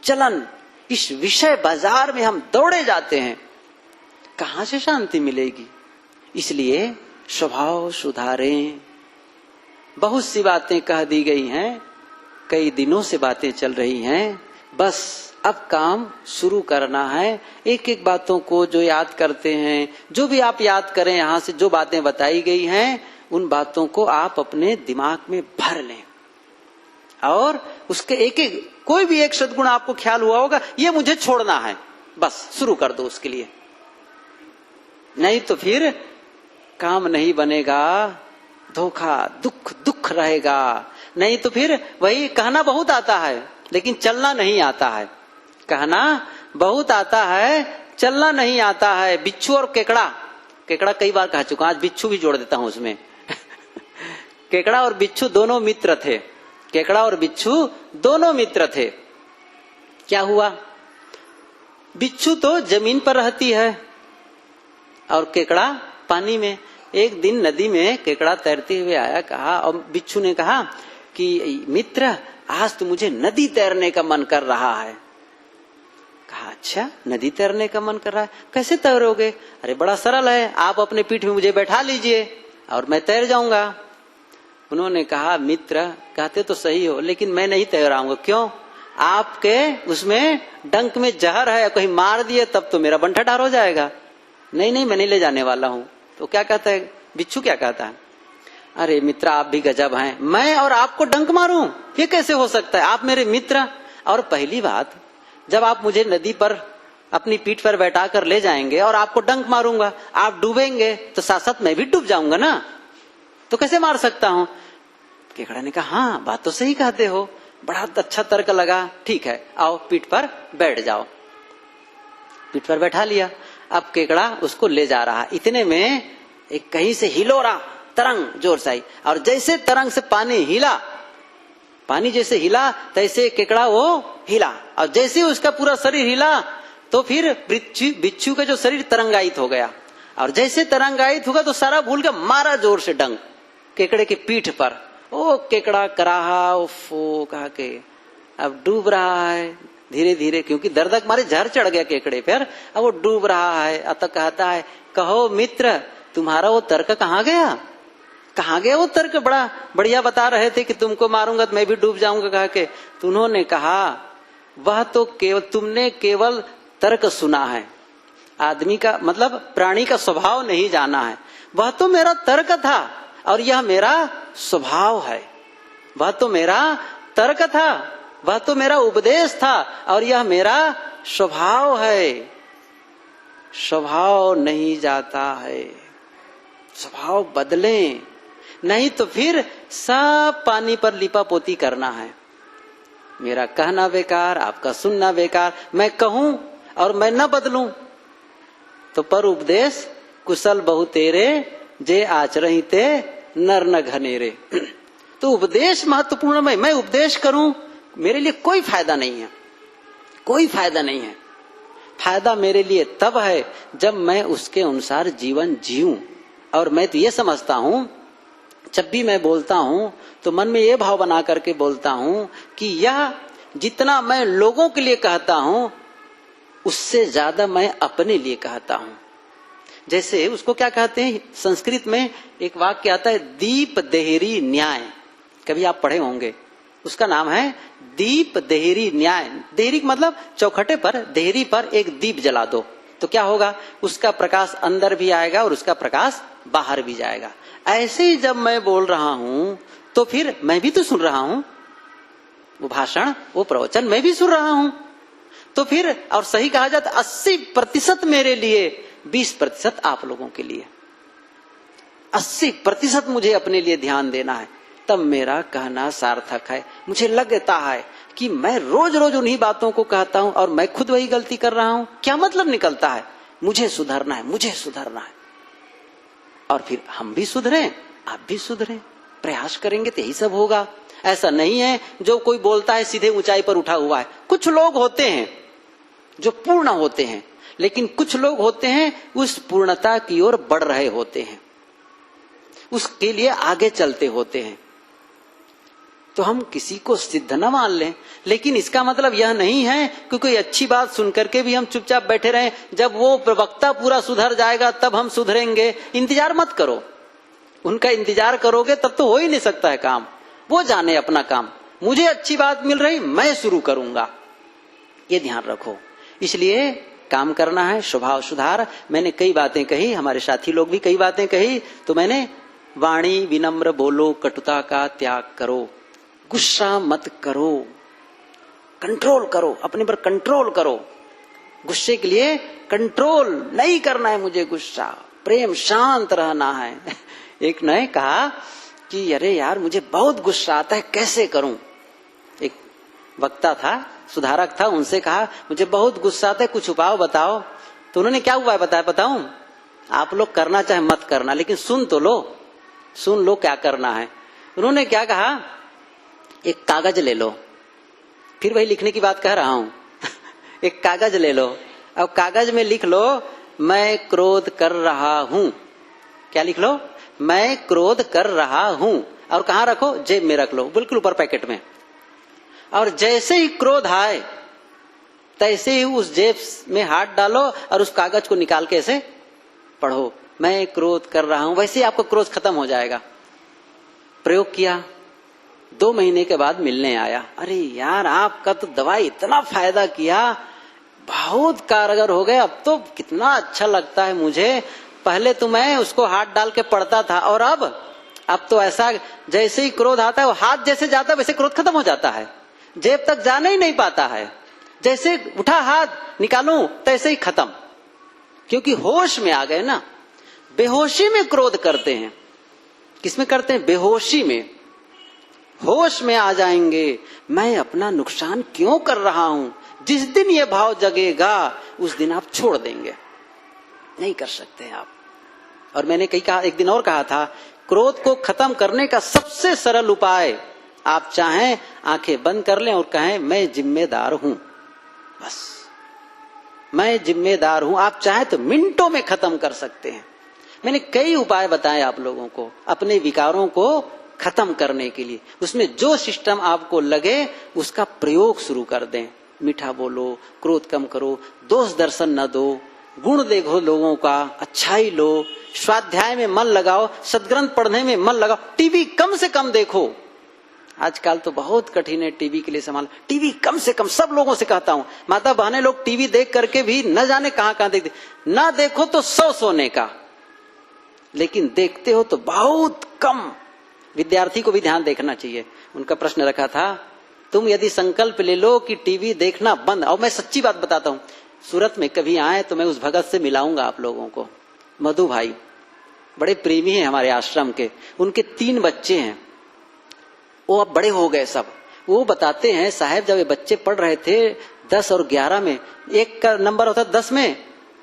जलन, इस विषय बाजार में हम दौड़े जाते हैं, कहां से शांति मिलेगी? इसलिए स्वभाव सुधारें। बहुत सी बातें कह दी गई हैं, कई दिनों से बातें चल रही हैं, बस अब काम शुरू करना है। एक एक बातों को जो याद करते हैं, जो भी आप याद करें, यहां से जो बातें बताई गई हैं, उन बातों को आप अपने दिमाग में भर लें, और उसके एक एक, कोई भी एक सद्गुण आपको ख्याल हुआ होगा, ये मुझे छोड़ना है, बस शुरू कर दो उसके लिए। नहीं तो फिर काम नहीं बनेगा, धोखा, दुख रहेगा। नहीं तो फिर वही कहना बहुत आता है लेकिन चलना नहीं आता है। कहना बहुत आता है, चलना नहीं आता है। बिच्छू और केकड़ा कई बार कह चुका, आज बिच्छू भी जोड़ देता हूं उसमें। केकड़ा और बिच्छू दोनों मित्र थे। केकड़ा और बिच्छू दोनों मित्र थे। क्या हुआ? बिच्छू तो जमीन पर रहती है और केकड़ा पानी में। एक दिन नदी में केकड़ा तैरते हुए आया, कहा, और बिच्छू ने कहा कि मित्र, आज तो मुझे नदी तैरने का मन कर रहा है। कहा, अच्छा, नदी तैरने का मन कर रहा है, कैसे तैरोगे? अरे बड़ा सरल है, आप अपने पीठ में मुझे बैठा लीजिए और मैं तैर जाऊंगा। उन्होंने कहा, मित्र, कहते तो सही हो, लेकिन मैं नहीं तैराऊंगा। क्यों? आपके उसमें डंक में जहर है, कहीं मार दिए तब तो मेरा बंठा हो जाएगा। नहीं, मैं नहीं ले जाने वाला हूं। तो क्या कहता है बिच्छू? क्या कहता है, अरे मित्र, आप भी गजब हैं, मैं और आपको डंक मारूं, ये कैसे हो सकता है? आप मेरे मित्र। और पहली बात, जब आप मुझे नदी पर अपनी पीठ पर बैठा कर ले जाएंगे और आपको डंक मारूंगा, आप डूबेंगे तो साथ साथ मैं भी डूब जाऊंगा ना, तो कैसे मार सकता हूं? केकड़ा ने कहा, हाँ, बात तो सही कहते हो, बड़ा अच्छा तर्क लगा, ठीक है, आओ पीठ पर बैठ जाओ। पीठ पर बैठा लिया। अब केकड़ा उसको ले जा रहा। इतने में एक कहीं से हिलोरा तरंग जोर से आई, और जैसे तरंग से पानी हिला, पानी जैसे हिला तैसे केकड़ा वो हिला, और जैसे उसका पूरा शरीर हिला तो फिर बिच्छू का जो शरीर तरंगायित हो गया, और जैसे तरंगायित होगा तो सारा भूल के मारा जोर से डंक केकड़े की पीठ पर। ओ केकड़ा कराहा, उफो, कहा के अब डूब रहा है धीरे धीरे, क्योंकि दर्द मारे झर चढ़ गया केकड़े पर, अब वो डूब रहा है। अतः कहता है, कहो मित्र, तुम्हारा वो तर्क कहाँ गया? कहाँ गया वो तर्क? बड़ा बढ़िया बता रहे थे कि तुमको मारूंगा तो मैं भी डूब जाऊंगा, कहा के। तो उन्होंने कहा, वह तो तुमने केवल तर्क सुना है, आदमी का मतलब प्राणी का स्वभाव नहीं जाना है। वह तो मेरा तर्क था और यह मेरा स्वभाव है। वह तो मेरा तर्क था, वह तो मेरा उपदेश था, और यह मेरा स्वभाव है। स्वभाव नहीं जाता है, स्वभाव बदलें, नहीं तो फिर सब पानी पर लिपा पोती करना है। मेरा कहना बेकार, आपका सुनना बेकार। मैं कहूं और मैं न बदलूं तो पर उपदेश कुशल बहु तेरे, जे आचरहि ते नर न घनेरे। तो उपदेश महत्वपूर्ण। मैं उपदेश करूं, मेरे लिए कोई फायदा नहीं है, कोई फायदा नहीं है। फायदा मेरे लिए तब है जब मैं उसके अनुसार जीवन जीऊं, और मैं तो ये समझता हूं, जब भी मैं बोलता हूं तो मन में ये भाव बना करके बोलता हूं कि यह जितना मैं लोगों के लिए कहता हूं उससे ज्यादा मैं अपने लिए कहता हूं। जैसे उसको क्या कहते हैं, संस्कृत में एक वाक्य आता है, दीप देहरी न्याय। कभी आप पढ़े होंगे, उसका नाम है दीप देहरी न्याय। देहरी मतलब चौखटे पर, देहरी पर एक दीप जला दो तो क्या होगा, उसका प्रकाश अंदर भी आएगा और उसका प्रकाश बाहर भी जाएगा। ऐसे ही जब मैं बोल रहा हूं तो फिर मैं भी तो सुन रहा हूं, वो भाषण, वो प्रवचन मैं भी सुन रहा हूं। तो फिर, और सही कहा जाता 80% मेरे लिए, 20% आप लोगों के लिए। 80% मुझे अपने लिए ध्यान देना है, तब मेरा कहना सार्थक है। मुझे लगता है कि मैं रोज रोज उन्हीं बातों को कहता हूं और मैं खुद वही गलती कर रहा हूं। क्या मतलब निकलता है, मुझे सुधरना है, मुझे सुधरना है। और फिर हम भी सुधरें, आप भी सुधरें, प्रयास करेंगे तो यही सब होगा। ऐसा नहीं है जो कोई बोलता है सीधे ऊंचाई पर उठा हुआ है। कुछ लोग होते हैं जो पूर्ण होते हैं, लेकिन कुछ लोग होते हैं उस पूर्णता की ओर बढ़ रहे होते हैं, उसके लिए आगे चलते होते हैं। तो हम किसी को सिद्ध न मान लें, लेकिन इसका मतलब यह नहीं है कि कोई अच्छी बात सुन करके भी हम चुपचाप बैठे रहें। जब वो प्रवक्ता पूरा सुधर जाएगा तब हम सुधरेंगे, इंतजार मत करो। उनका इंतजार करोगे तब तो हो ही नहीं सकता है काम। वो जाने अपना काम, मुझे अच्छी बात मिल रही, मैं शुरू करूंगा, ये ध्यान रखो। इसलिए काम करना है, स्वभाव सुधार। मैंने कई बातें कही, हमारे साथी लोग भी कई बातें कही, तो मैंने वाणी विनम्र बोलो, कटुता का त्याग करो, गुस्सा मत करो, कंट्रोल करो, अपने पर कंट्रोल करो। गुस्से के लिए कंट्रोल नहीं करना है मुझे, गुस्सा, प्रेम, शांत रहना है। एक ने कहा कि अरे यार मुझे बहुत गुस्सा आता है, कैसे करूं। एक वक्ता था, सुधारक था, उनसे कहा मुझे बहुत गुस्सा आता है, कुछ उपाय बताओ। तो उन्होंने क्या उपाय बताया, बताऊं? आप लोग करना चाहे मत करना, लेकिन सुन तो लो, सुन लो क्या करना है। उन्होंने क्या कहा, एक कागज ले लो, फिर वही लिखने की बात कह रहा हूं। एक कागज ले लो, अब कागज में लिख लो मैं क्रोध कर रहा हूं। क्या लिख लो, मैं क्रोध कर रहा हूं। और कहां रखो, जेब में रख लो, बिल्कुल ऊपर पैकेट में। और जैसे ही क्रोध आए तैसे ही उस जेब में हाथ डालो और उस कागज को निकाल के ऐसे पढ़ो, मैं क्रोध कर रहा हूं। वैसे ही आपको क्रोध खत्म हो जाएगा। प्रयोग किया, 2 महीने के बाद मिलने आया, अरे यार आपका तो दवाई इतना फायदा किया, बहुत कारगर हो गए, अब तो कितना अच्छा लगता है मुझे। पहले तो मैं उसको हाथ डाल के पढ़ता था, और अब तो ऐसा जैसे ही क्रोध आता है, वो हाथ जैसे जाता है वैसे क्रोध खत्म हो जाता है, जेब तक जाने ही नहीं पाता है। जैसे उठा हाथ निकालूं तैसे ही खत्म, क्योंकि होश में आ गए ना। बेहोशी में क्रोध करते हैं, किसमें करते हैं, बेहोशी में। होश में आ जाएंगे, मैं अपना नुकसान क्यों कर रहा हूं। जिस दिन ये भाव जगेगा उस दिन आप छोड़ देंगे, नहीं कर सकते आप। और मैंने एक दिन और कहा था, क्रोध को खत्म करने का सबसे सरल उपाय, आप चाहें आंखें बंद कर लें और कहें मैं जिम्मेदार हूं, बस मैं जिम्मेदार हूं। आप चाहें तो मिनटों में खत्म कर सकते हैं। मैंने कई उपाय बताए आप लोगों को अपने विकारों को खत्म करने के लिए। उसमें जो सिस्टम आपको लगे उसका प्रयोग शुरू कर दें। मीठा बोलो, क्रोध कम करो, दोष दर्शन न दो, गुण देखो लोगों का, अच्छाई लो, स्वाध्याय में मन लगाओ, सदग्रंथ पढ़ने में मन लगाओ, टीवी कम से कम देखो। आजकल तो बहुत कठिन है टीवी के लिए संभाल। टीवी कम से कम, सब लोगों से कहता हूं, माता बहने लोग टीवी देख करके भी न जाने कहां कहां देखते। ना देखो तो 100 सोने का, लेकिन देखते हो तो बहुत कम। विद्यार्थी को भी ध्यान देखना चाहिए। उनका प्रश्न रखा था, तुम यदि संकल्प ले लो कि टीवी देखना बंद, और मैं सच्ची बात बताता हूं, सूरत में कभी आए तो मैं उस भगत से मिलाऊंगा आप लोगों को, मधु भाई, बड़े प्रेमी हैं हमारे आश्रम के। उनके 3 बच्चे हैं, वो अब बड़े हो गए सब। वो बताते हैं, साहब जब ये बच्चे पढ़ रहे थे 10 और 11 में, एक का नंबर होता 10 में,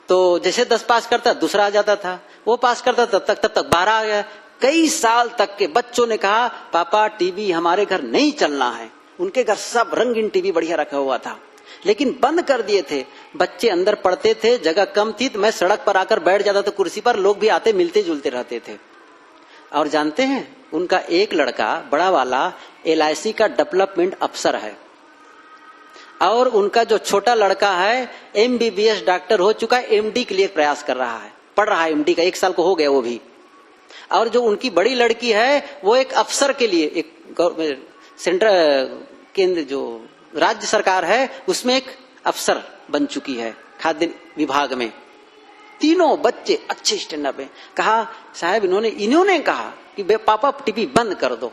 तो जैसे 10 पास करता दूसरा आ जाता था, वो पास करता तब तक 12 आ गया। कई साल तक के बच्चों ने कहा पापा टीवी हमारे घर नहीं चलना है। उनके घर सब रंगीन टीवी बढ़िया रखा हुआ था, लेकिन बंद कर दिए थे। बच्चे अंदर पढ़ते थे, जगह कम थी, तो मैं सड़क पर आकर बैठ जाता था कुर्सी पर, लोग भी आते मिलते जुलते रहते थे। और जानते हैं, उनका एक लड़का बड़ा वाला LIC का डेवलपमेंट अफसर है, और उनका जो छोटा लड़का है MBBS डॉक्टर हो चुका है, MD के लिए प्रयास कर रहा है, पढ़ रहा है MD का, 1 साल को हो गया वो भी। और जो उनकी बड़ी लड़की है वो एक अफसर के लिए, एक सेंट्रल केंद्र जो राज्य सरकार है उसमें एक अफसर बन चुकी है खाद्य विभाग में। तीनों बच्चे अच्छे स्टैंडअप में। कहा साहब इन्होंने कहा कि पापा टीवी बंद कर दो,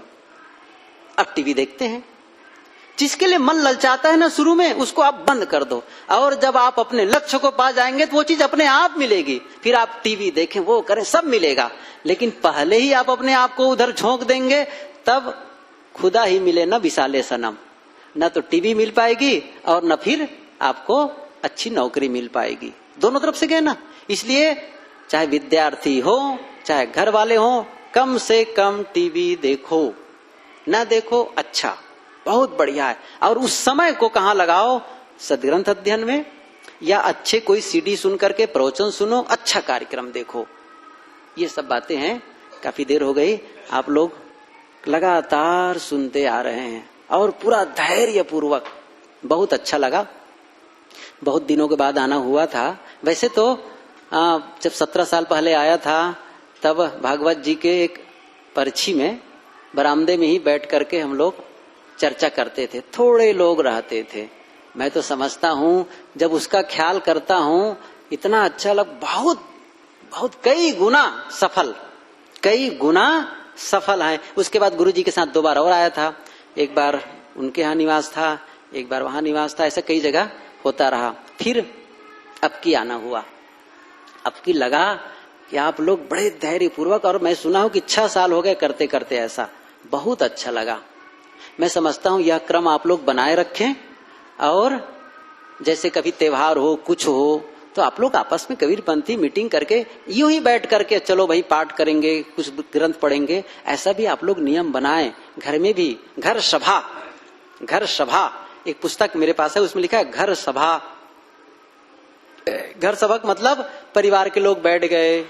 अब टीवी देखते हैं। जिसके लिए मन ललचाता है ना शुरू में, उसको आप बंद कर दो, और जब आप अपने लक्ष्य को पा जाएंगे तो वो चीज अपने आप मिलेगी। फिर आप टीवी देखें, वो करें, सब मिलेगा। लेकिन पहले ही आप अपने आप को उधर झोंक देंगे, तब खुदा ही मिले न विशाले सनम, न तो टीवी मिल पाएगी और न फिर आपको अच्छी नौकरी मिल पाएगी। दोनों तरफ से गए ना। इसलिए चाहे विद्यार्थी हो चाहे घर वाले हो, कम से कम टीवी देखो, ना देखो अच्छा, बहुत बढ़िया है। और उस समय को कहाँ लगाओ, सदग्रंथ अध्ययन में, या अच्छे कोई CD सुन करके प्रवचन सुनो, अच्छा कार्यक्रम देखो। ये सब बातें हैं। काफी देर हो गई, आप लोग लगातार सुनते आ रहे हैं और पूरा धैर्य पूर्वक, बहुत अच्छा लगा। बहुत दिनों के बाद आना हुआ था। वैसे तो जब 17 साल पहले आया था, तब भागवत जी के एक पर्ची में बरामदे में ही बैठ करके हम लोग चर्चा करते थे, थोड़े लोग रहते थे। मैं तो समझता हूँ जब उसका ख्याल करता हूँ, इतना अच्छा लग, बहुत बहुत कई गुना सफल है। उसके बाद गुरुजी के साथ 2 बार और आया था, एक बार उनके यहाँ निवास था, एक बार वहां निवास था, ऐसा कई जगह होता रहा। फिर अब की आना हुआ। अब की लगा कि आप लोग बड़े धैर्य पूर्वक, और मैं सुना हूं कि 6 साल हो गए करते करते, ऐसा बहुत अच्छा लगा। मैं समझता हूं यह क्रम आप लोग बनाए रखें, और जैसे कभी त्योहार हो, कुछ हो, तो आप लोग आपस में कबीरपंथी मीटिंग करके यूं ही बैठ करके चलो भाई पाठ करेंगे, कुछ ग्रंथ पढ़ेंगे, ऐसा भी आप लोग नियम बनाएं। घर में भी घर सभा एक पुस्तक मेरे पास है, उसमें लिखा है घर सभा। घर सभा मतलब परिवार के लोग बैठ गए,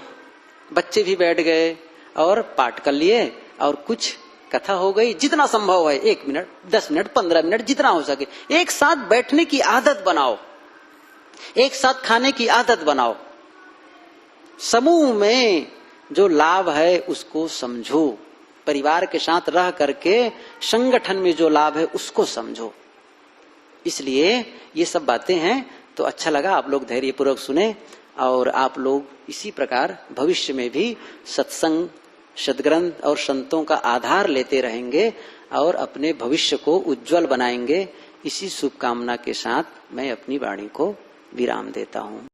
बच्चे भी बैठ गए और पाठ कर लिए, और कुछ कथा हो गई, जितना संभव है 1 मिनट 10 मिनट 15 मिनट जितना हो सके। एक साथ बैठने की आदत बनाओ, एक साथ खाने की आदत बनाओ। समूह में जो लाभ है उसको समझो, परिवार के साथ रह करके संगठन में जो लाभ है उसको समझो। इसलिए ये सब बातें हैं। तो अच्छा लगा आप लोग धैर्यपूर्वक सुने, और आप लोग इसी प्रकार भविष्य में भी सत्संग, सद्ग्रंथ और संतों का आधार लेते रहेंगे और अपने भविष्य को उज्जवल बनाएंगे। इसी शुभकामना के साथ मैं अपनी वाणी को विराम देता हूँ।